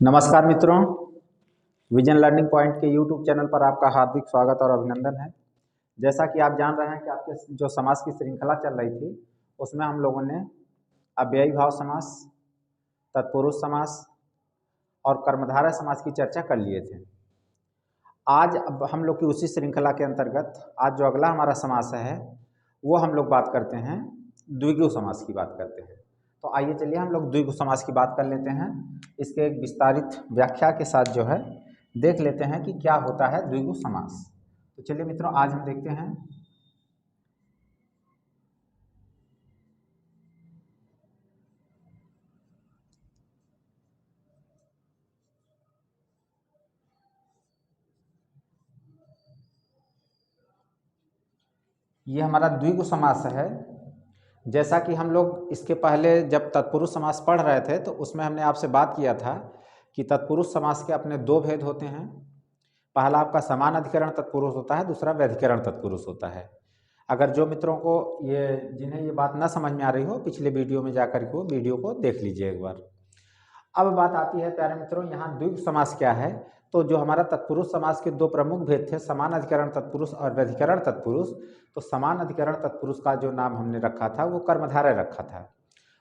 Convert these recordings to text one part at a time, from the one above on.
नमस्कार मित्रों, vision learning point के यूट्यूब चैनल पर आपका हार्दिक स्वागत और अभिनंदन है। जैसा कि आप जान रहे हैं कि आपके जो समास की श्रृंखला चल रही थी उसमें हम लोगों ने अव्ययी भाव समास, तत्पुरुष समास और कर्मधारय समास की चर्चा कर लिए थे। आज अब हम लोग की उसी श्रृंखला के अंतर्गत आज जो अगला हमारा समास है वो हम लोग बात करते हैं, द्विगु समास की बात करते हैं। तो आइए चलिए हम लोग द्विगु समास की बात कर लेते हैं। इसके एक विस्तारित व्याख्या के साथ जो है देख लेते हैं कि क्या होता है द्विगु समास। तो चलिए मित्रों, आज हम देखते हैं ये हमारा द्विगु समास है। जैसा कि हम लोग इसके पहले जब तत्पुरुष समास पढ़ रहे थे तो उसमें हमने आपसे बात किया था कि तत्पुरुष समास के अपने दो भेद होते हैं। पहला आपका समान अधिकरण तत्पुरुष होता है, दूसरा व्यधिकरण तत्पुरुष होता है। अगर जो मित्रों को जिन्हें ये बात न समझ में आ रही हो, पिछले वीडियो में जाकर के वीडियो को देख लीजिए एक बार। अब बात आती है प्यारे मित्रों, यहाँ द्विगु समास क्या है। तो जो हमारा तत्पुरुष समास के दो प्रमुख भेद थे, समान अधिकरण तत्पुरुष और व्यधिकरण तत्पुरुष। तो समान अधिकरण तत्पुरुष का जो नाम हमने रखा था वो कर्मधारय रखा था,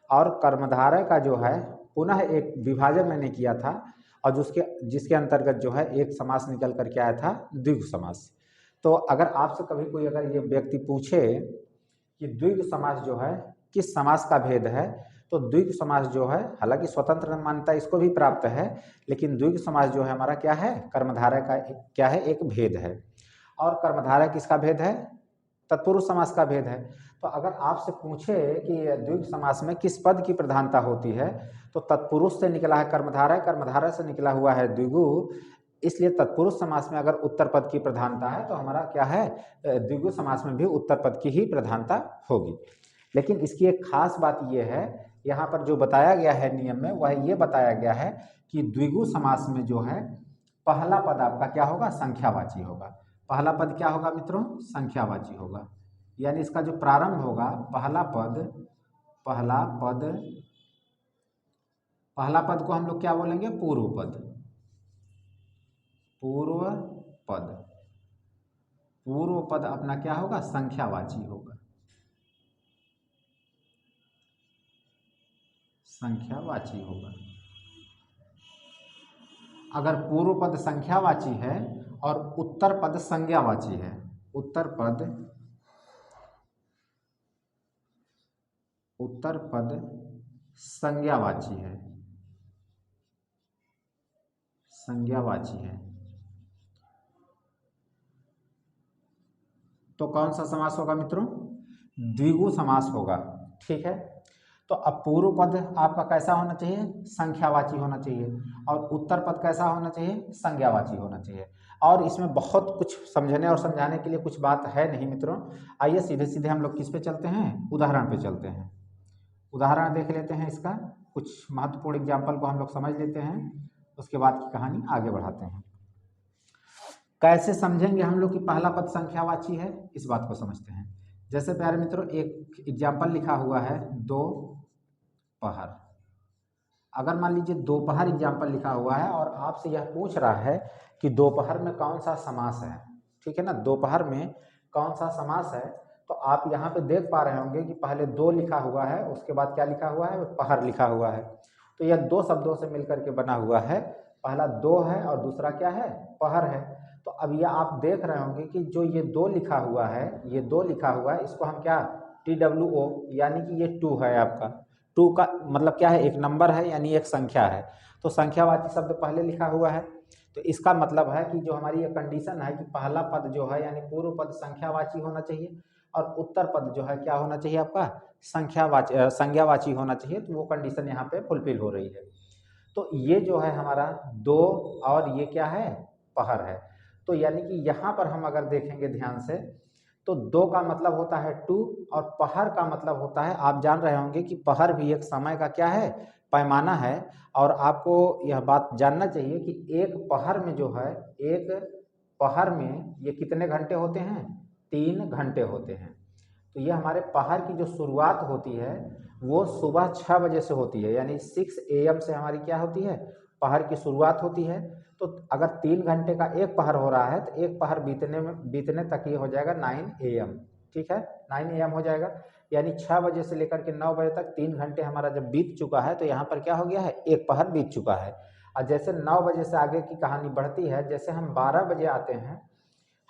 और कर्मधारय का जो है पुनः एक विभाजन मैंने किया था और जिसके अंतर्गत जो है एक समास निकल करके आया था, द्विगु समास। तो अगर आपसे कभी कोई अगर ये व्यक्ति पूछे कि द्विगु समास जो है किस समास का भेद है, तो द्विगु समास जो है, हालांकि स्वतंत्र मान्यता इसको भी प्राप्त है, लेकिन द्विगु समास जो है हमारा क्या है, कर्मधारय का क्या है, एक भेद है। और कर्मधारय किसका भेद है, तत्पुरुष समास का भेद है। तो अगर आपसे पूछे कि द्विगु समास में किस पद की प्रधानता होती है, तो तत्पुरुष से निकला है कर्मधारय, कर्मधारय से निकला हुआ है द्विगु, इसलिए तत्पुरुष समास में अगर उत्तर पद की प्रधानता है तो हमारा क्या है, द्विगु समास में भी उत्तर पद की ही प्रधानता होगी। लेकिन इसकी एक खास बात यह है, यहाँ पर जो बताया गया है नियम में वह ये बताया गया है कि द्विगु समास में जो है पहला पद आपका क्या होगा, संख्यावाची होगा। पहला पद क्या होगा मित्रों, संख्यावाची होगा। यानी इसका जो प्रारंभ होगा, पहला पद को हम लोग क्या बोलेंगे, पूर्व पद। पूर्व पद अपना क्या होगा, संख्यावाची होगा। अगर पूर्व पद संख्यावाची है और उत्तर पद संज्ञावाची है, उत्तर पद संज्ञावाची है, तो कौन सा समास होगा मित्रों, द्विगु समास होगा। ठीक है। तो अब पूर्व पद आपका कैसा होना चाहिए, संख्यावाची होना चाहिए, और उत्तर पद कैसा होना चाहिए, संज्ञावाची होना चाहिए। और इसमें बहुत कुछ समझने और समझाने के लिए कुछ बात है नहीं मित्रों। आइए सीधे सीधे हम लोग किस पे चलते हैं, उदाहरण पे चलते हैं। उदाहरण देख लेते हैं इसका, कुछ महत्वपूर्ण एग्जाम्पल को हम लोग समझ लेते हैं, उसके बाद की कहानी आगे बढ़ाते हैं। कैसे समझेंगे हम लोग कि पहला पद संख्यावाची है, इस बात को समझते हैं। जैसे प्यारे मित्रों, एक एग्जाम्पल लिखा हुआ है, दोपहर। अगर मान लीजिए दोपहर एग्जाम्पल लिखा हुआ है और आपसे यह पूछ रहा है कि दोपहर में कौन सा समास है, ठीक है ना, दोपहर में कौन सा समास है, तो आप यहाँ पे देख पा रहे होंगे कि पहले दो लिखा हुआ है, उसके बाद क्या लिखा हुआ है, पहर लिखा हुआ है। तो यह दो शब्दों से मिलकर के बना हुआ है, पहला दो है और दूसरा क्या है, पहर है। तो अब ये आप देख रहे होंगे कि जो ये दो लिखा हुआ है, इसको हम क्या, TWO, यानी कि ये 2 है आपका। 2 का मतलब क्या है, एक नंबर है, यानी एक संख्या है। तो संख्यावाची शब्द पहले लिखा हुआ है, तो इसका मतलब है कि जो हमारी ये कंडीशन है कि पहला पद जो है यानी पूर्व पद संख्यावाची होना चाहिए और उत्तर पद जो है क्या होना चाहिए आपका, संज्ञावाची होना चाहिए। तो वो कंडीशन यहाँ पे फुलफिल हो रही है। तो ये जो है हमारा दो और ये क्या है, पहर है। तो यानी कि यहाँ पर हम अगर देखेंगे ध्यान से, तो दो का मतलब होता है 2 और पहर का मतलब होता है, आप जान रहे होंगे कि पहर भी एक समय का क्या है, पैमाना है। और आपको यह बात जानना चाहिए कि एक पहर में जो है, एक पहर में ये कितने घंटे होते हैं, 3 घंटे होते हैं। तो ये हमारे पहर की जो शुरुआत होती है वो सुबह 6 बजे से होती है, यानी 6 AM से हमारी क्या होती है, पहर की शुरुआत होती है। तो अगर 3 घंटे का एक पहर हो रहा है तो एक पहर बीतने तक ये हो जाएगा 9 AM। ठीक है, 9 AM हो जाएगा, यानी 6 बजे से लेकर के 9 बजे तक 3 घंटे हमारा जब बीत चुका है तो यहाँ पर क्या हो गया है, एक पहर बीत चुका है। और जैसे 9 बजे से आगे की कहानी बढ़ती है, जैसे हम 12 बजे आते हैं,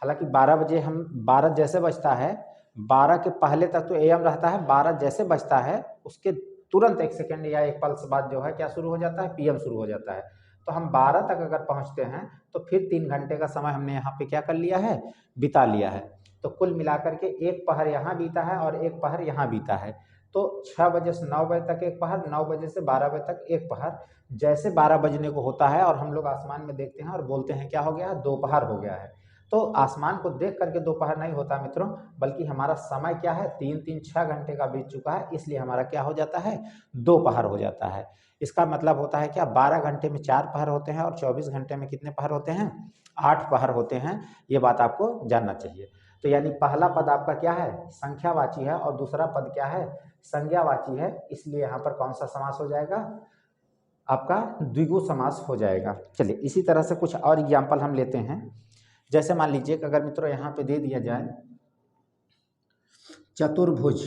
हालांकि 12 बजे हम 12 जैसे बजता है, 12 के पहले तक तो AM रहता है, 12 जैसे बजता है उसके तुरंत 1 सेकेंड या 1 पल्स बाद जो है क्या शुरू हो जाता है, PM शुरू हो जाता है। तो हम 12 तक अगर पहुंचते हैं तो फिर 3 घंटे का समय हमने यहाँ पे क्या कर लिया है, बिता लिया है। तो कुल मिलाकर के एक पहर यहाँ बीता है और एक पहर यहाँ बीता है। तो 6 बजे से 9 बजे तक एक पहर, 9 बजे से 12 बजे तक एक पहर। जैसे 12 बजने को होता है और हम लोग आसमान में देखते हैं और बोलते हैं क्या हो गया है, दोपहर हो गया है। तो आसमान को देख करके दोपहर नहीं होता मित्रों, बल्कि हमारा समय क्या है, 3-3-6 घंटे का बीत चुका है, इसलिए हमारा क्या हो जाता है, दोपहर हो जाता है। इसका मतलब होता है क्या, 12 घंटे में 4 पहर होते हैं और 24 घंटे में कितने पहर होते हैं, 8 पहर होते हैं। ये बात आपको जानना चाहिए। तो यानी पहला पद आपका क्या है, संख्यावाची है, और दूसरा पद क्या है, संज्ञावाची है। इसलिए यहाँ पर कौन सा समास हो जाएगा, आपका द्विगु समास हो जाएगा। चलिए इसी तरह से कुछ और एग्जाम्पल हम लेते हैं। जैसे मान लीजिए कि अगर मित्रों यहाँ पे दे दिया जाए चतुर्भुज,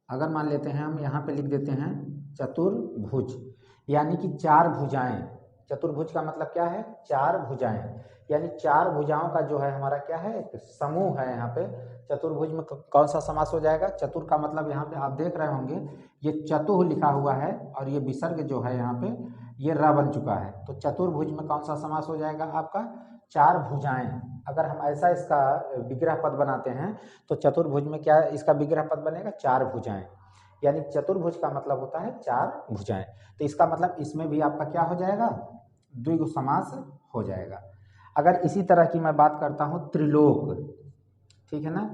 अगर मान लेते हैं हम यहाँ पे लिख देते हैं चतुर्भुज, यानी कि 4 भुजाएं। चतुर्भुज का मतलब क्या है, 4 भुजाएं, यानी 4 भुजाओं का जो है हमारा क्या है, एक समूह है। यहाँ पे चतुर्भुज में कौन सा समास हो जाएगा, चतुर का मतलब यहाँ पे आप देख रहे होंगे ये चतुः लिखा हुआ है और ये विसर्ग जो है यहाँ पे ये र बन चुका है। तो चतुर्भुज में कौन सा समास हो जाएगा आपका, 4 भुजाएं। अगर हम ऐसा इसका विग्रह पद बनाते हैं तो चतुर्भुज में क्या इसका विग्रह पद बनेगा, 4 भुजाएं। यानी चतुर्भुज का मतलब होता है 4 भुजाएं। तो इसका मतलब इसमें भी आपका क्या हो जाएगा, द्विगु समास हो जाएगा। अगर इसी तरह की मैं बात करता हूँ त्रिलोक, ठीक है ना,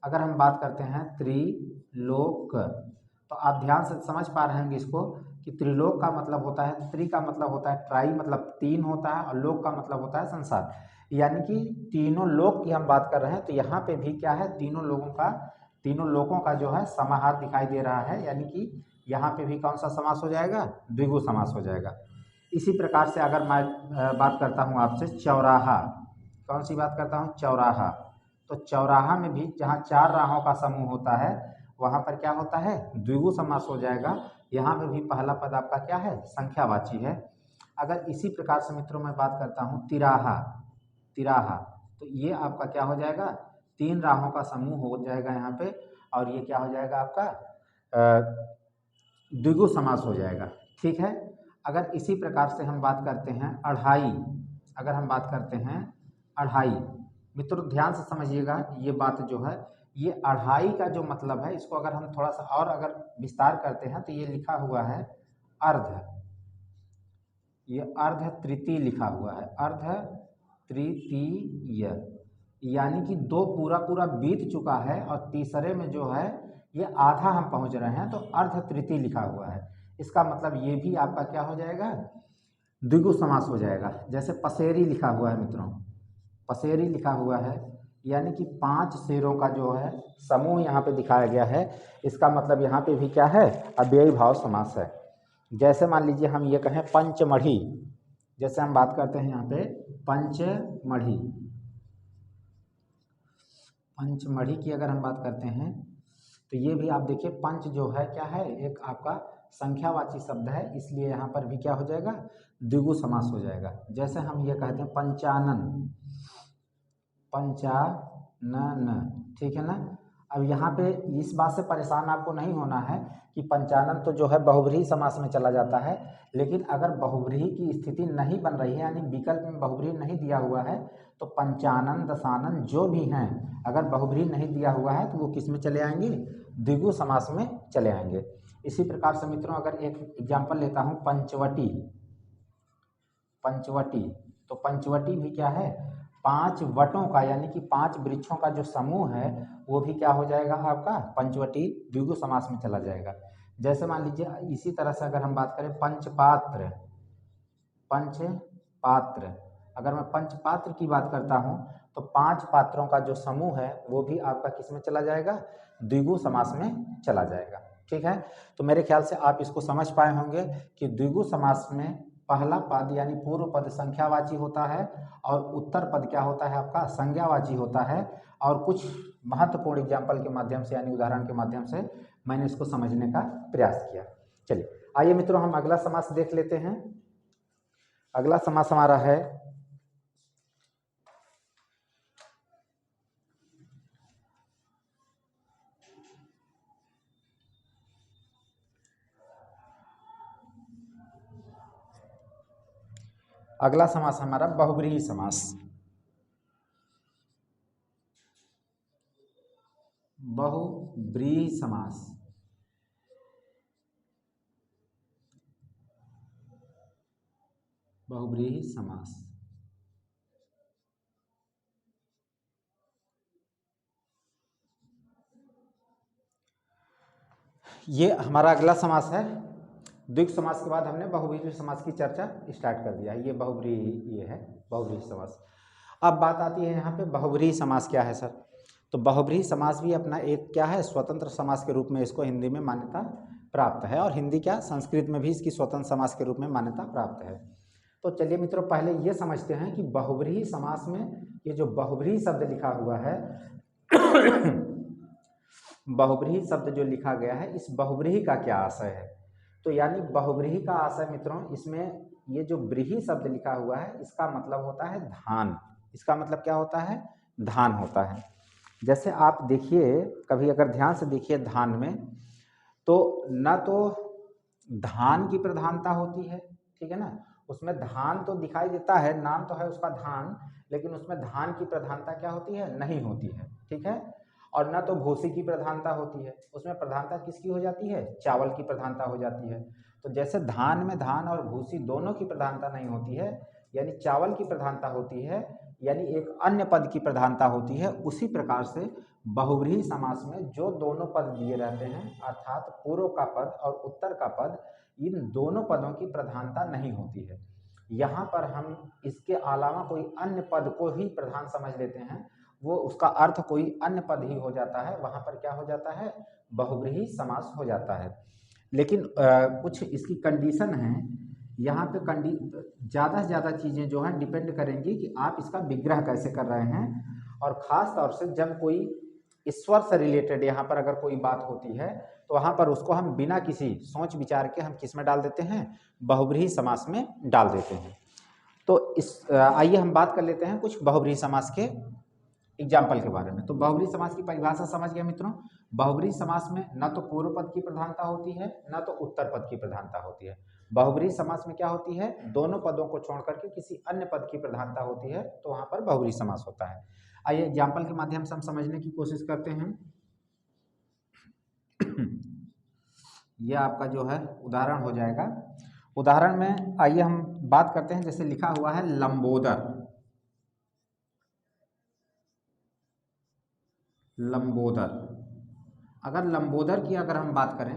अगर हम बात करते हैं त्रिलोक, तो आप ध्यान से समझ पा रहे हैं इसको कि त्रिलोक का मतलब होता है, त्रि का मतलब होता है ट्राई मतलब 3 होता है, और लोक का मतलब होता है संसार, यानी कि तीनों लोक की हम बात कर रहे हैं। तो यहाँ पे भी क्या है, तीनों लोकों का जो है समाहार दिखाई दे रहा है, यानी कि यहाँ पे भी कौन सा समास हो जाएगा, द्विगु समास हो जाएगा। इसी प्रकार से अगर मैं बात करता हूँ आपसे चौराहा, कौन सी बात करता हूँ, चौराहा, तो चौराहा में भी जहाँ 4 राहों का समूह होता है वहाँ पर क्या होता है, द्विगु समास हो जाएगा। यहाँ पे भी पहला पद आपका क्या है, संख्यावाची है। अगर इसी प्रकार से मित्रों मैं बात करता हूँ तिराहा, तो ये आपका क्या हो जाएगा, 3 राहों का समूह हो जाएगा यहाँ पे, और ये क्या हो जाएगा आपका द्विगु समास हो जाएगा। ठीक है। अगर इसी प्रकार से हम बात करते हैं अढ़ाई, अगर हम बात करते हैं अढ़ाई, मित्रों ध्यान से समझिएगा ये बात जो है, ये अढ़ाई का जो मतलब है, इसको अगर हम थोड़ा सा और अगर विस्तार करते हैं तो ये लिखा हुआ है अर्ध, ये अर्ध तृतीय लिखा हुआ है, अर्ध तृतीय, यानी कि 2 पूरा बीत चुका है और तीसरे में जो है ये आधा हम पहुंच रहे हैं, तो अर्ध तृतीय लिखा हुआ है। इसका मतलब ये भी आपका क्या हो जाएगा, द्विगु समास हो जाएगा। जैसे पसेरी लिखा हुआ है मित्रों, पसेरी लिखा हुआ है, यानी कि 5 शेरों का जो है समूह यहाँ पे दिखाया गया है। इसका मतलब यहाँ पे भी क्या है, अव्ययी भाव समास है। जैसे मान लीजिए हम ये कहें पंचमढ़ी, जैसे हम बात करते हैं यहाँ पे पंचमढ़ी, पंचमढ़ी की अगर हम बात करते हैं तो ये भी आप देखिए पंच जो है क्या है, एक आपका संख्यावाची शब्द है, इसलिए यहाँ पर भी क्या हो जाएगा, द्विगु समास हो जाएगा। जैसे हम ये कहते हैं पंचानन, पंचानन, ठीक है ना। अब यहाँ पे इस बात से परेशान आपको नहीं होना है कि पंचानन तो जो है बहुव्रीहि समास में चला जाता है, लेकिन अगर बहुव्रीहि की स्थिति नहीं बन रही है, यानी विकल्प में बहुव्रीहि नहीं दिया हुआ है, तो पंचानन दशानन जो भी हैं अगर बहुव्रीहि नहीं दिया हुआ है तो वो किस में चले आएंगे, द्विगु समास में चले आएंगे। इसी प्रकार से मित्रों अगर एक एग्जाम्पल लेता हूँ पंचवटी, पंचवटी, तो पंचवटी भी क्या है, 5 वटों का, यानी कि 5 वृक्षों का जो समूह है वो भी क्या हो जाएगा आपका, पंचवटी द्विगु समास में चला जाएगा। जैसे मान लीजिए इसी तरह से अगर हम बात करें पंचपात्र, पंचपात्र, अगर मैं पंचपात्र की बात करता हूँ तो 5 पात्रों का जो समूह है वो भी आपका किस में चला जाएगा, द्विगु समास में चला जाएगा। ठीक है। तो मेरे ख्याल से आप इसको समझ पाए होंगे कि द्विगु समास में पहला पद यानी पूर्व पद संख्यावाची होता है और उत्तर पद क्या होता है आपका संज्ञावाची होता है। और कुछ महत्वपूर्ण एग्जाम्पल के माध्यम से यानी उदाहरण के माध्यम से मैंने इसको समझने का प्रयास किया। चलिए आइए मित्रों हम अगला समास देख लेते हैं। अगला समास हमारा है अगला समास हमारा बहुब्रीहि समास। बहुब्रीहि समास बहुब्रीहि समास ये हमारा अगला समास है। द्विगु समास के बाद हमने बहुब्रीहि समास की चर्चा स्टार्ट कर दिया है। ये बहुब्रीहि ये है बहुब्रीहि समास। अब बात आती है यहाँ पे बहुब्रीहि समास क्या है सर। तो बहुब्रीहि समास भी अपना एक क्या है स्वतंत्र समास के रूप में इसको हिंदी में मान्यता प्राप्त है और हिंदी क्या संस्कृत में भी इसकी स्वतंत्र समास के रूप में मान्यता प्राप्त है। तो चलिए मित्रों पहले ये समझते हैं कि बहुब्रीहि समास में ये जो बहुब्रीहि शब्द लिखा हुआ है बहुब्रीहि शब्द जो लिखा गया है इस बहुब्रीहि का क्या आशय है। तो यानी बहुब्रीहि का आशय मित्रों इसमें ये जो ब्रीहि शब्द लिखा हुआ है इसका मतलब होता है धान। इसका मतलब क्या होता है धान होता है। जैसे आप देखिए कभी अगर ध्यान से देखिए धान में तो न तो धान की प्रधानता होती है, ठीक है ना, उसमें धान तो दिखाई देता है, नाम तो है उसका धान, लेकिन उसमें धान की प्रधानता क्या होती है नहीं होती है, ठीक है। और न तो भूसी की प्रधानता होती है, उसमें प्रधानता किसकी हो जाती है चावल की प्रधानता हो जाती है। तो जैसे धान में धान और भूसी दोनों की प्रधानता नहीं होती है यानी चावल की प्रधानता होती है यानी एक अन्य पद की प्रधानता होती है, उसी प्रकार से बहुब्रीहि समास में जो दोनों पद दिए रहते हैं अर्थात पूर्व का पद और उत्तर का पद इन दोनों पदों की प्रधानता नहीं होती है। यहाँ पर हम इसके अलावा कोई अन्य पद को ही प्रधान समझ लेते हैं, वो उसका अर्थ कोई अन्य पद ही हो जाता है, वहाँ पर क्या हो जाता है बहुब्रीहि समास हो जाता है। लेकिन कुछ इसकी कंडीशन है यहाँ पे ज़्यादा से ज़्यादा चीज़ें जो हैं डिपेंड करेंगी कि आप इसका विग्रह कैसे कर रहे हैं। और ख़ास तौर से जब कोई ईश्वर से रिलेटेड यहाँ पर अगर कोई बात होती है तो वहाँ पर उसको हम बिना किसी सोच विचार के हम किस में डाल देते हैं बहुब्रीहि समास में डाल देते हैं। तो इस आइए हम बात कर लेते हैं कुछ बहुब्रीहि समास के एग्जाम्पल के बारे में। तो बहुब्रीहि समास की परिभाषा समझ गए मित्रों। बहुब्रीहि समास में न तो पूर्व पद की प्रधानता होती है न तो उत्तर पद की प्रधानता होती है। बहुब्रीहि समास में क्या होती है दोनों पदों को छोड़ करके किसी अन्य पद की प्रधानता होती है, तो वहां पर बहुब्रीहि समास होता है। आइए एग्जाम्पल के माध्यम से हम समझने की कोशिश करते हैं। यह आपका जो है उदाहरण हो जाएगा। उदाहरण में आइए हम बात करते हैं, जैसे लिखा हुआ है लंबोदर। लंबोदर, अगर लंबोदर की अगर हम बात करें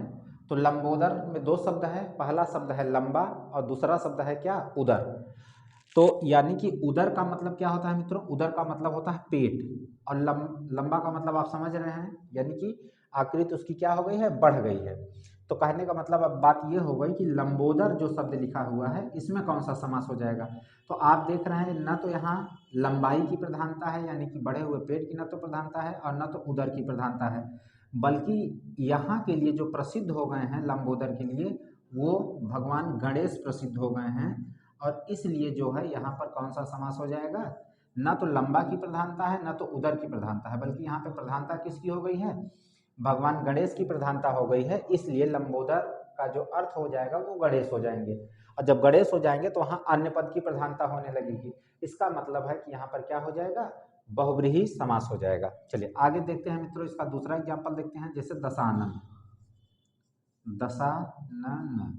तो लंबोदर में दो शब्द है, पहला शब्द है लंबा और दूसरा शब्द है क्या उदर। तो यानी कि उदर का मतलब क्या होता है मित्रों, उदर का मतलब होता है पेट और लंबा का मतलब आप समझ रहे हैं यानी कि आकृति उसकी क्या हो गई है बढ़ गई है। तो कहने का मतलब अब बात ये हो गई कि लंबोदर जो शब्द लिखा हुआ है इसमें कौन सा समास हो जाएगा। तो आप देख रहे हैं न तो यहाँ लंबाई की प्रधानता है यानी कि बढ़े हुए पेट की न तो प्रधानता है और न तो उदर की प्रधानता है, बल्कि यहाँ के लिए जो प्रसिद्ध हो गए हैं लंबोदर के लिए वो भगवान गणेश प्रसिद्ध हो गए हैं। और इसलिए जो है यहाँ पर कौन सा समास हो जाएगा, न तो लंबा की प्रधानता है न तो उदर की प्रधानता है, बल्कि यहाँ पे प्रधानता किसकी हो गई है भगवान गणेश की प्रधानता हो गई है। इसलिए लंबोदर का जो अर्थ हो जाएगा वो गणेश हो जाएंगे और जब गणेश हो जाएंगे तो वहाँ अन्य पद की प्रधानता होने लगेगी। इसका मतलब है कि यहाँ पर क्या हो जाएगा बहुब्रीहि समास हो जाएगा। चलिए आगे देखते हैं मित्रों, इसका दूसरा एग्जाम्पल देखते हैं। जैसे दशानन, दशानन,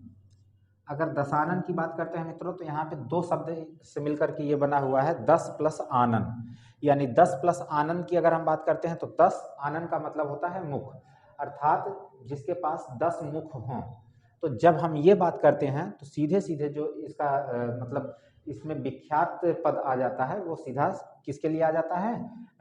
अगर दशानन की बात करते हैं मित्रों तो यहाँ पे दो शब्द से मिलकर के ये बना हुआ है 10 प्लस आनन, यानी 10 प्लस आनन की अगर हम बात करते हैं तो 10 आनन का मतलब होता है मुख, अर्थात जिसके पास 10 मुख हों। तो जब हम ये बात करते हैं तो सीधे सीधे जो इसका मतलब इसमें विख्यात पद आ जाता है वो सीधा किसके लिए आ जाता है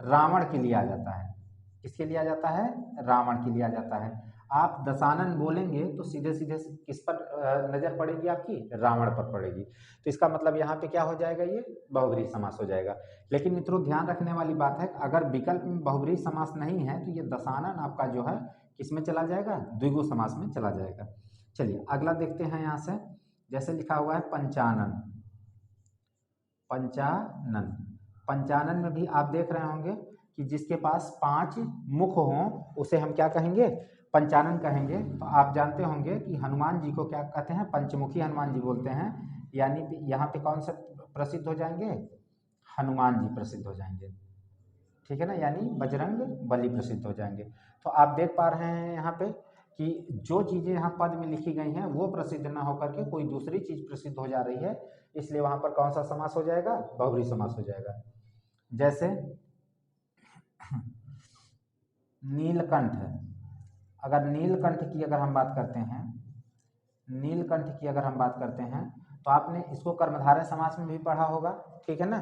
रावण के लिए आ जाता है। किसके लिए आ जाता है रावण के लिए आ जाता है। आप दशानन बोलेंगे तो सीधे सीधे किस पर नजर पड़ेगी आपकी, रावण पर पड़ेगी। तो इसका मतलब यहाँ पे क्या हो जाएगा, ये बहुब्रीहि समास हो जाएगा। लेकिन मित्रों ध्यान रखने वाली बात है, अगर विकल्प में बहुब्रीहि समास नहीं है तो ये दशानन आपका जो है किसमें चला जाएगा, द्विगु समास में चला जाएगा। चलिए अगला देखते हैं यहाँ से, जैसे लिखा हुआ है पंचानन। पंचानन, पंचानन में भी आप देख रहे होंगे कि जिसके पास 5 मुख हों उसे हम क्या कहेंगे, पंचानन कहेंगे। तो आप जानते होंगे कि हनुमान जी को क्या कहते हैं, पंचमुखी हनुमान जी बोलते हैं। यानी यहाँ पे कौन से प्रसिद्ध हो जाएंगे, हनुमान जी प्रसिद्ध हो जाएंगे, ठीक है ना, यानी बजरंग बली प्रसिद्ध हो जाएंगे। तो आप देख पा रहे हैं यहाँ पे कि जो चीज़ें यहाँ पद में लिखी गई हैं वो प्रसिद्ध ना होकर के कोई दूसरी चीज़ प्रसिद्ध हो जा रही है, इसलिए वहाँ पर कौन सा समास हो जाएगा, बहुब्रीहि समास हो जाएगा। जैसे नीलकंठ है, अगर नीलकंठ की अगर हम बात करते हैं, नीलकंठ की अगर हम बात करते हैं तो आपने इसको कर्मधारय समास में भी पढ़ा होगा, ठीक है ना।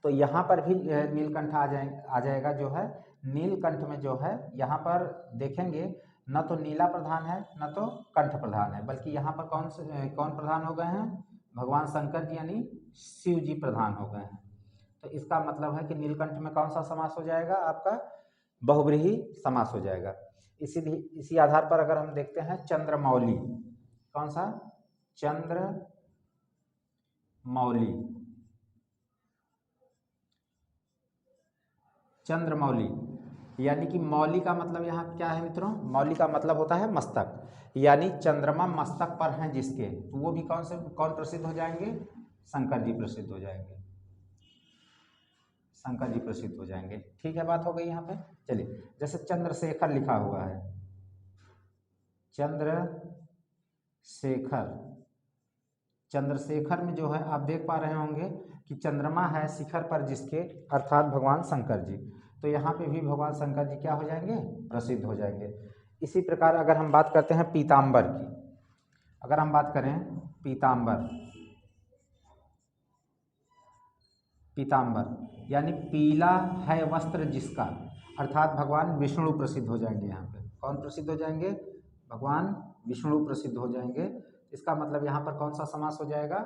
तो यहाँ पर भी नीलकंठ आ जाएगा जो है। नीलकंठ में जो है यहाँ पर देखेंगे न तो नीला प्रधान है न तो कंठ प्रधान है, बल्कि यहाँ पर कौन प्रधान हो गए हैं, भगवान शंकर जी यानी शिव जी प्रधान हो गए हैं। तो इसका मतलब है कि नीलकंठ में कौन सा समास हो जाएगा, आपका बहुब्रीहि समास हो जाएगा। इसी आधार पर अगर हम देखते हैं चंद्रमौली, कौन सा, चंद्रमौली, चंद्रमौली यानी कि मौली का मतलब यहाँ क्या है मित्रों, मौली का मतलब होता है मस्तक, यानी चंद्रमा मस्तक पर हैं जिसके, तो वो भी कौन प्रसिद्ध हो जाएंगे, शंकर जी प्रसिद्ध हो जाएंगे, शंकर जी प्रसिद्ध हो जाएंगे। ठीक है, बात हो गई यहाँ पे। चलिए जैसे चंद्रशेखर लिखा हुआ है, चंद्रशेखर, चंद्रशेखर में जो है आप देख पा रहे होंगे कि चंद्रमा है शिखर पर जिसके, अर्थात भगवान शंकर जी। तो यहाँ पे भी भगवान शंकर जी क्या हो जाएंगे, प्रसिद्ध हो जाएंगे। इसी प्रकार अगर हम बात करते हैं पीताम्बर की, अगर हम बात करें पीताम्बर, पीताम्बर यानी पीला है वस्त्र जिसका, अर्थात भगवान विष्णु प्रसिद्ध हो जाएंगे। यहाँ पे कौन प्रसिद्ध हो जाएंगे, भगवान विष्णु प्रसिद्ध हो जाएंगे। इसका मतलब यहाँ पर कौन सा समास हो जाएगा,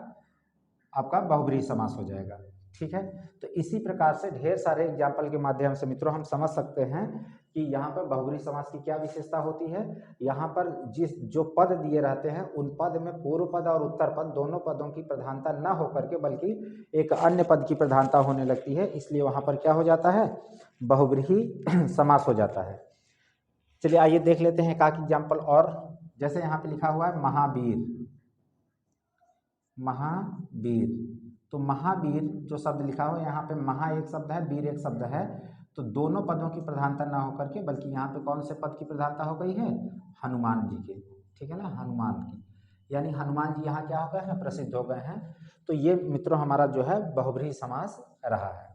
आपका बहुब्रीहि समास हो जाएगा। ठीक है, तो इसी प्रकार से ढेर सारे एग्जाम्पल के माध्यम से मित्रों हम समझ सकते हैं कि यहाँ पर बहुब्रीहि समास की क्या विशेषता होती है। यहाँ पर जो पद दिए रहते हैं उन पद में पूर्व पद और उत्तर पद दोनों पदों की प्रधानता न होकर के बल्कि एक अन्य पद की प्रधानता होने लगती है, इसलिए वहाँ पर क्या हो जाता है, बहुब्रीहि समास हो जाता है। चलिए आइए देख लेते हैं एक आध एग्जाम्पल और। जैसे यहाँ पे लिखा हुआ है महावीर, महावीर, तो महावीर जो शब्द लिखा हुआ है यहाँ पे महा एक शब्द है, वीर एक शब्द है, तो दोनों पदों की प्रधानता ना होकर के बल्कि यहाँ पे कौन से पद की प्रधानता हो गई है, हनुमान जी के, ठीक है ना, हनुमान की, यानी हनुमान जी यहाँ क्या हो गए हैं, प्रसिद्ध हो गए हैं। तो ये मित्रों हमारा जो है बहुब्रीहि समास रहा है।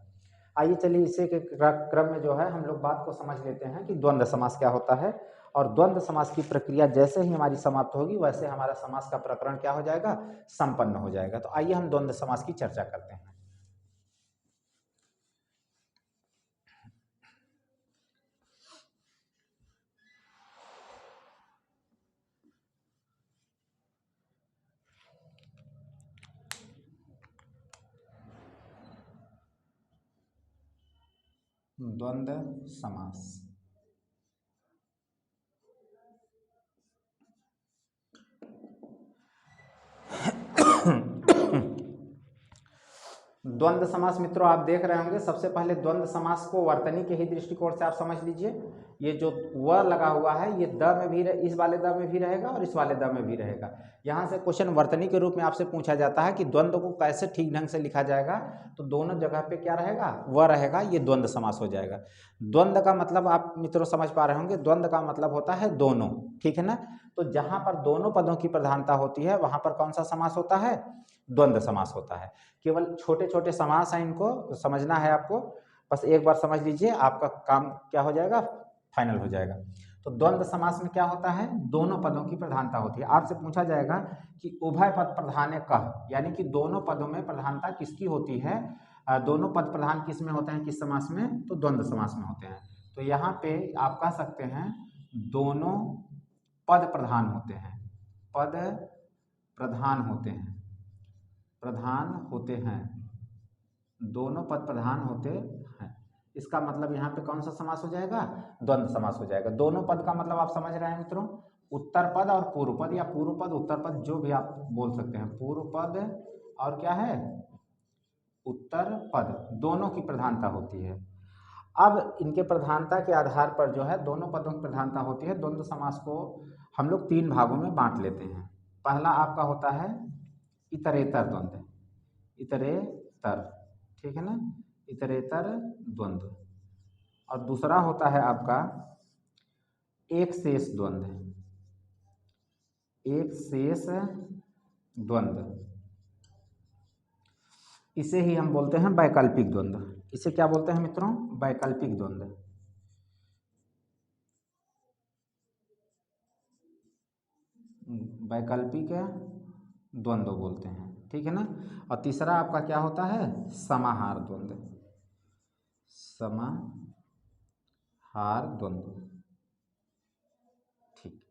आइए चलिए इसी के क्रम में जो है हम लोग बात को समझ लेते हैं कि द्वंद्व समास क्या होता है, और द्वंद्व समास की प्रक्रिया जैसे ही हमारी समाप्त होगी वैसे हमारा समास का प्रकरण क्या हो जाएगा, संपन्न हो जाएगा। तो आइए हम द्वंद्व समास की चर्चा करते हैं। द्वंद्व समास, द्वंद्व समास मित्रों आप देख रहे होंगे, सबसे पहले द्वंद्व समास को वर्तनी के ही दृष्टिकोण से आप समझ लीजिए। ये जो व लगा हुआ है ये द में भी इस वाले द में भी रहेगा और इस वाले द में भी रहेगा। यहाँ से क्वेश्चन वर्तनी के रूप में आपसे पूछा जाता है कि द्वंद्व को कैसे ठीक ढंग से लिखा जाएगा, तो दोनों जगह पे क्या रहेगा, व रहेगा, ये द्वंद्व समास हो जाएगा। द्वंद्व का मतलब आप मित्रों समझ पा रहे होंगे, द्वंद्व का मतलब होता है दोनों, ठीक है ना। तो जहाँ पर दोनों पदों की प्रधानता होती है वहाँ पर कौन सा समास होता है, द्वंद्व समास होता है। केवल छोटे छोटे समास हैं, इनको समझना है आपको, बस एक बार समझ लीजिए आपका काम क्या हो जाएगा, फाइनल हो जाएगा। तो द्वंद्व समास में क्या होता है, दोनों पदों की प्रधानता होती है। आपसे पूछा जाएगा कि उभय पद प्रधान कह, यानी कि दोनों पदों में प्रधानता किसकी होती है, दोनों पद प्रधान किस में होते हैं, किस समास में, तो द्वंद्व समास में होते हैं। तो यहाँ पे आप कह सकते हैं दोनों पद प्रधान होते हैं, पद प्रधान होते हैं, प्रधान होते हैं, दोनों पद प्रधान होते हैं। इसका मतलब यहाँ पे कौन सा समास हो जाएगा? द्वंद्व समास हो जाएगा। दोनों पद का मतलब आप समझ रहे हैं मित्रों, उत्तर पद और पूर्व पद, या पूर्व पद उत्तर पद, जो भी आप बोल सकते हैं। पूर्व पद और क्या है? उत्तर पद, दोनों की प्रधानता होती है। अब इनके प्रधानता के आधार पर जो है दोनों पदों की प्रधानता होती है। द्वंद्व समास को हम लोग 3 भागों में बांट लेते हैं। पहला आपका होता है इतरेतर द्वंद्व, इतरेतर, ठीक है ना, इतरेतर द्वंद्व। और दूसरा होता है आपका एक शेष द्वंद्व, एक शेष द्वंद्व। इसे ही हम बोलते हैं वैकल्पिक द्वंद्व। इसे क्या बोलते हैं मित्रों? वैकल्पिक द्वंद्व। वैकल्पिक द्वंद्व बोलते हैं, ठीक है ना। और तीसरा आपका क्या होता है? समाहार द्वंद्व, समाहार द्वंद्व, ठीक।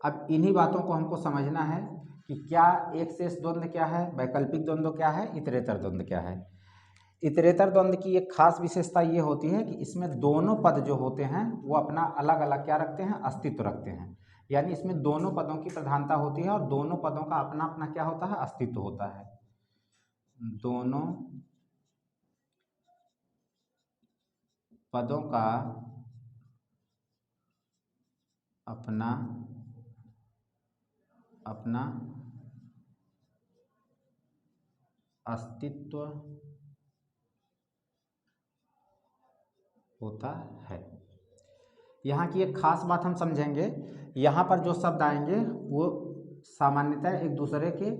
अब इन्हीं बातों को हमको समझना है कि क्या एक शेष द्वंद्व क्या है, वैकल्पिक द्वंद्व क्या है, इतरेतर द्वंद्व क्या है। इतरेतर द्वंद्व की एक खास विशेषता ये होती है कि इसमें दोनों पद जो होते हैं वो अपना अलग अलग क्या रखते हैं? अस्तित्व रखते हैं। यानी इसमें दोनों पदों की प्रधानता होती है और दोनों पदों का अपना अपना क्या होता है? अस्तित्व होता है। दोनों पदों का अपना अपना अस्तित्व होता है। यहाँ की एक खास बात हम समझेंगे, यहाँ पर जो शब्द आएंगे वो सामान्यतः एक दूसरे के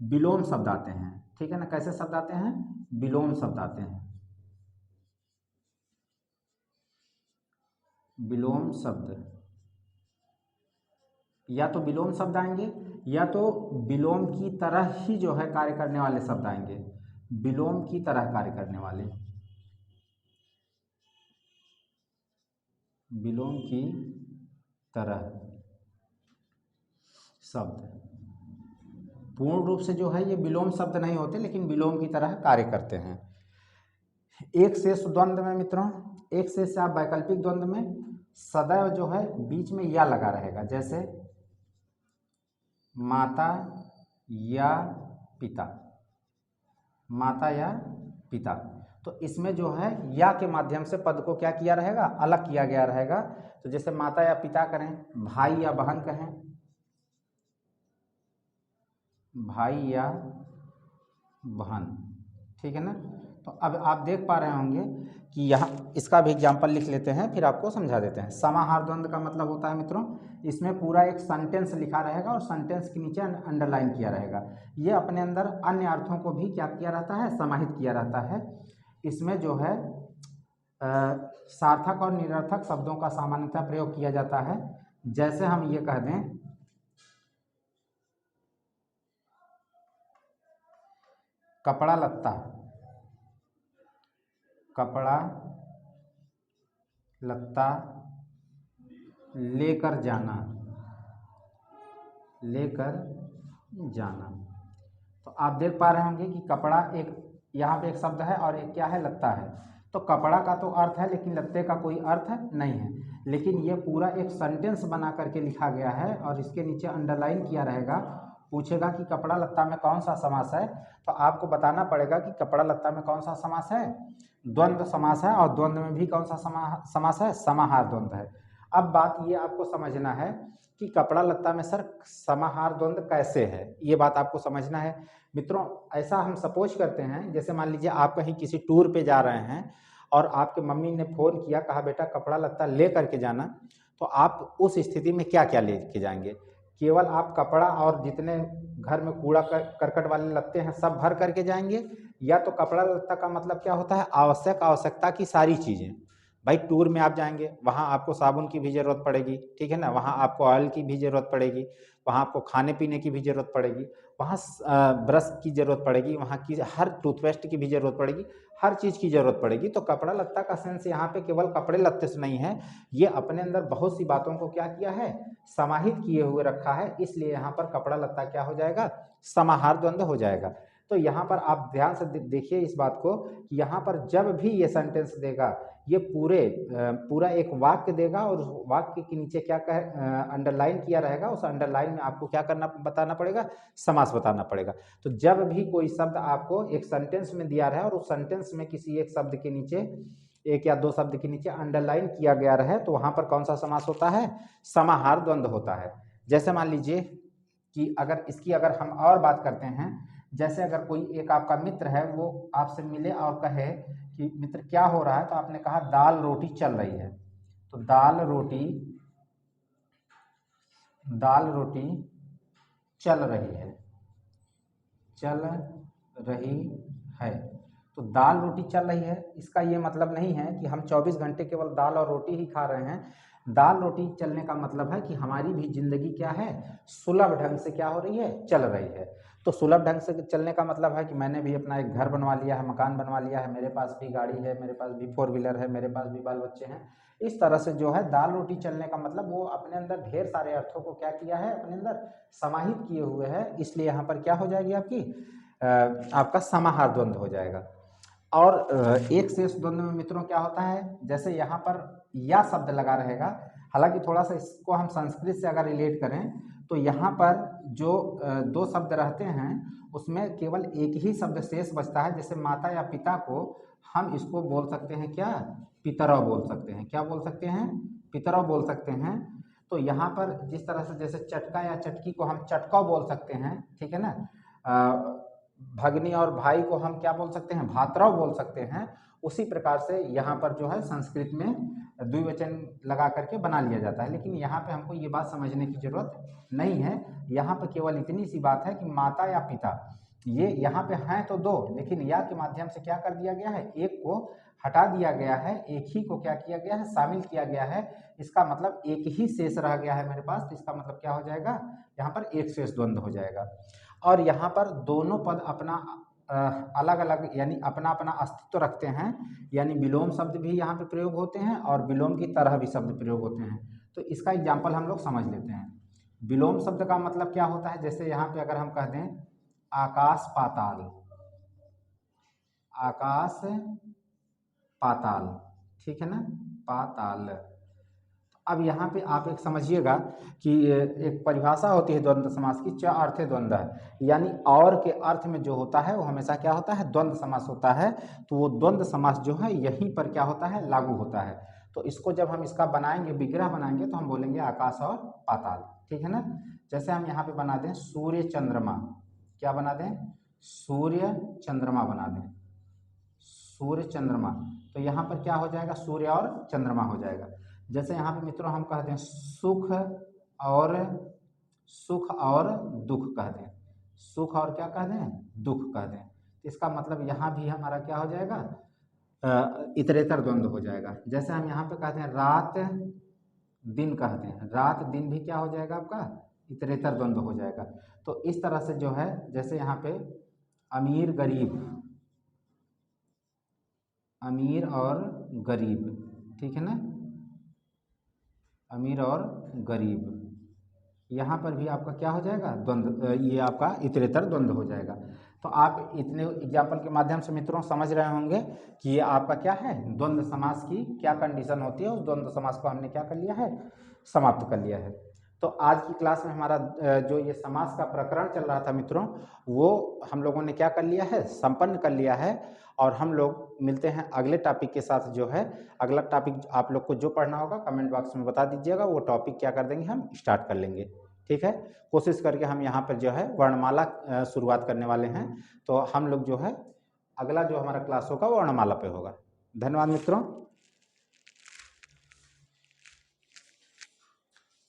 विलोम शब्द आते हैं, ठीक है ना। कैसे शब्द आते हैं? विलोम शब्द आते हैं, विलोम शब्द, या तो विलोम शब्द आएंगे या तो विलोम की तरह ही जो है कार्य करने वाले शब्द आएंगे, विलोम की तरह कार्य करने वाले, विलोम की तरह शब्द। पूर्ण रूप से जो है ये विलोम शब्द नहीं होते, लेकिन विलोम की तरह कार्य करते हैं। एक शेष द्वंद्व में मित्रों, एक शेष से आप वैकल्पिक द्वंद्व में सदैव जो है बीच में या लगा रहेगा, जैसे माता या पिता, माता या पिता। तो इसमें जो है या के माध्यम से पद को क्या किया रहेगा? अलग किया गया रहेगा। तो जैसे माता या पिता करें, भाई या बहन कहें, भाई या बहन, ठीक है ना। तो अब आप देख पा रहे होंगे कि यहाँ इसका भी एग्जाम्पल लिख लेते हैं, फिर आपको समझा देते हैं। समाहार द्वंद्व का मतलब होता है मित्रों, इसमें पूरा एक सेंटेंस लिखा रहेगा और सेंटेंस के नीचे अंडरलाइन किया रहेगा। ये अपने अंदर अन्य अर्थों को भी क्या किया रहता है? समाहित किया रहता है। इसमें जो है सार्थक और निरर्थक शब्दों का सामान्यतः प्रयोग किया जाता है। जैसे हम ये कह दें, कपड़ा लत्ता, कपड़ा लत्ता लेकर जाना, लेकर जाना। तो आप देख पा रहे होंगे कि कपड़ा एक यहाँ पे एक शब्द है और एक क्या है? लत्ता है। तो कपड़ा का तो अर्थ है, लेकिन लत्ते का कोई अर्थ नहीं है। लेकिन ये पूरा एक सेंटेंस बना करके लिखा गया है और इसके नीचे अंडरलाइन किया रहेगा। पूछेगा कि कपड़ा लत्ता में कौन सा समास है, तो आपको बताना पड़ेगा कि कपड़ा लत्ता में कौन सा समास है? द्वंद्व समास है। और द्वंद्व में भी कौन सा समास है? समाहार द्वंद्व है। अब बात ये आपको समझना है कि कपड़ा लत्ता में सर समाहार द्वंद्व कैसे है, ये बात आपको समझना है मित्रों। ऐसा हम सपोज करते हैं, जैसे मान लीजिए आप कहीं किसी टूर पे जा रहे हैं और आपके मम्मी ने फ़ोन किया, कहा बेटा कपड़ा लत्ता ले करके जाना, तो आप उस स्थिति में क्या क्या ले के जाएंगे? केवल आप कपड़ा और जितने घर में कूड़ा करकट वाले लत्ते हैं सब भर करके जाएंगे, या तो कपड़ा लत्ता का मतलब क्या होता है? आवश्यकता की सारी चीज़ें, भाई टूर में आप जाएंगे, वहाँ आपको साबुन की भी जरूरत पड़ेगी, ठीक है ना, वहाँ आपको ऑयल की भी जरूरत पड़ेगी, वहाँ आपको खाने पीने की भी जरूरत पड़ेगी, वहाँ ब्रश की जरूरत पड़ेगी, वहाँ की हर टूथपेस्ट की भी जरूरत पड़ेगी, हर चीज़ की जरूरत पड़ेगी। तो कपड़ा लत्ता का सेंस यहाँ पे केवल कपड़े लत्ते से नहीं है, ये अपने अंदर बहुत सी बातों को क्या किया है, समाहित किए हुए रखा है। इसलिए यहाँ पर कपड़ा लत्ता क्या हो जाएगा, समाहार द्वंद्व हो जाएगा। तो यहाँ पर आप ध्यान से देखिए इस बात को कि यहाँ पर जब भी ये सेंटेंस देगा, ये पूरा एक वाक्य देगा और उस वाक्य के नीचे क्या अंडरलाइन किया रहेगा, उस अंडरलाइन में आपको क्या करना बताना पड़ेगा, समास बताना पड़ेगा। तो जब भी कोई शब्द आपको एक सेंटेंस में दिया रहे और उस सेंटेंस में किसी एक शब्द के नीचे, एक या दो शब्द के नीचे अंडरलाइन किया गया रहे, तो वहां पर कौन सा समास होता है, समाहार द्वंद्व होता है। जैसे मान लीजिए कि अगर हम और बात करते हैं, जैसे अगर कोई एक आपका मित्र है, वो आपसे मिले और कहे कि मित्र क्या हो रहा है, तो आपने कहा दाल रोटी चल रही है। तो दाल रोटी चल रही है, चल रही है। तो दाल रोटी चल रही है, इसका ये मतलब नहीं है कि हम 24 घंटे केवल दाल और रोटी ही खा रहे हैं। दाल रोटी चलने का मतलब है कि हमारी भी जिंदगी क्या है, सुलभ ढंग से क्या हो रही है, चल रही है। तो सुलभ ढंग से चलने का मतलब है कि मैंने भी अपना एक घर बनवा लिया है, मकान बनवा लिया है, मेरे पास भी गाड़ी है, मेरे पास भी 4 व्हीलर है, मेरे पास भी बाल बच्चे हैं। इस तरह से जो है दाल रोटी चलने का मतलब वो अपने अंदर ढेर सारे अर्थों को क्या किया है, अपने अंदर समाहित किए हुए है। इसलिए यहाँ पर क्या हो जाएगी आपकी आपका समाहार द्वंद्व हो जाएगा। और एक शेष द्वंद्व में मित्रों क्या होता है, जैसे यहाँ पर या शब्द लगा रहेगा, हालांकि थोड़ा सा इसको हम संस्कृत से अगर रिलेट करें तो यहाँ पर जो दो शब्द रहते हैं उसमें केवल एक ही शब्द शेष बचता है। जैसे माता या पिता को हम इसको बोल सकते हैं क्या, पितरौ बोल सकते हैं। क्या बोल सकते हैं, पितरौ बोल सकते हैं। तो यहाँ पर जिस तरह से जैसे चटका या चटकी को हम चटकौ बोल सकते हैं, ठीक है ना, भगनी और भाई को हम क्या बोल सकते हैं, भातरौ बोल सकते हैं। उसी प्रकार से यहाँ पर जो है संस्कृत में द्विवचन लगा करके बना लिया जाता है। लेकिन यहाँ पे हमको ये बात समझने की जरूरत नहीं है। यहाँ पे केवल इतनी सी बात है कि माता या पिता, ये यहाँ पे हैं तो दो, लेकिन या के माध्यम से क्या कर दिया गया है, एक को हटा दिया गया है, एक ही को क्या किया गया है, शामिल किया गया है। इसका मतलब एक ही शेष रह गया है मेरे पास, तो इसका मतलब क्या हो जाएगा, यहाँ पर एक शेष द्वंद्व हो जाएगा। और यहाँ पर दोनों पद अपना अलग अलग यानी अपना अपना अस्तित्व रखते हैं, यानी विलोम शब्द भी यहाँ पे प्रयोग होते हैं और विलोम की तरह भी शब्द प्रयोग होते हैं। तो इसका एग्जाम्पल हम लोग समझ लेते हैं। विलोम शब्द का मतलब क्या होता है, जैसे यहाँ पे अगर हम कह दें आकाश पाताल, आकाश पाताल, ठीक है ना, पाताल। अब यहाँ पे आप एक समझिएगा कि एक परिभाषा होती है द्वंद्व समास की, च अर्थे द्वंद्व है, यानी और के अर्थ में जो होता है वो हमेशा क्या होता है, द्वंद्व समास होता है। तो वो द्वंद्व समास जो है यहीं पर क्या होता है, लागू होता है। तो इसको जब हम इसका बनाएंगे, विग्रह बनाएंगे, तो हम बोलेंगे आकाश और पाताल, ठीक है ना। जैसे हम यहाँ पे बना दें सूर्य चंद्रमा, क्या बना दें, सूर्य चंद्रमा बना दें, सूर्य चंद्रमा। तो यहाँ पर क्या हो जाएगा, सूर्य और चंद्रमा हो जाएगा। जैसे यहाँ पे मित्रों हम कहते हैं सुख और दुख कह दें, सुख और क्या कह दें, दुख कह दें। इसका मतलब यहाँ भी हमारा क्या हो जाएगा, इतरेतर द्वंद्व हो जाएगा। जैसे हम यहाँ पे कहते हैं रात दिन कहते हैं, रात दिन भी क्या हो जाएगा आपका, इतरेतर द्वंद्व हो जाएगा। तो इस तरह से जो है, जैसे यहाँ पे अमीर गरीब, अमीर और गरीब, ठीक है ना, अमीर और गरीब, यहाँ पर भी आपका क्या हो जाएगा, द्वंद्व, ये आपका इतरेतर द्वंद्व हो जाएगा। तो आप इतने एग्जाम्पल के माध्यम से मित्रों समझ रहे होंगे कि ये आपका क्या है, द्वंद्व समास की क्या कंडीशन होती है। उस द्वंद्व समास को हमने क्या कर लिया है, समाप्त कर लिया है। तो आज की क्लास में हमारा जो ये समास का प्रकरण चल रहा था मित्रों, वो हम लोगों ने क्या कर लिया है, संपन्न कर लिया है। और हम लोग मिलते हैं अगले टॉपिक के साथ। जो है अगला टॉपिक आप लोग को जो पढ़ना होगा कमेंट बॉक्स में बता दीजिएगा, वो टॉपिक क्या कर देंगे, हम स्टार्ट कर लेंगे, ठीक है। कोशिश करके हम यहाँ पर जो है वर्णमाला शुरुआत करने वाले हैं। तो हम लोग जो है अगला जो हमारा क्लास होगा वो वर्णमाला पे होगा। धन्यवाद मित्रों।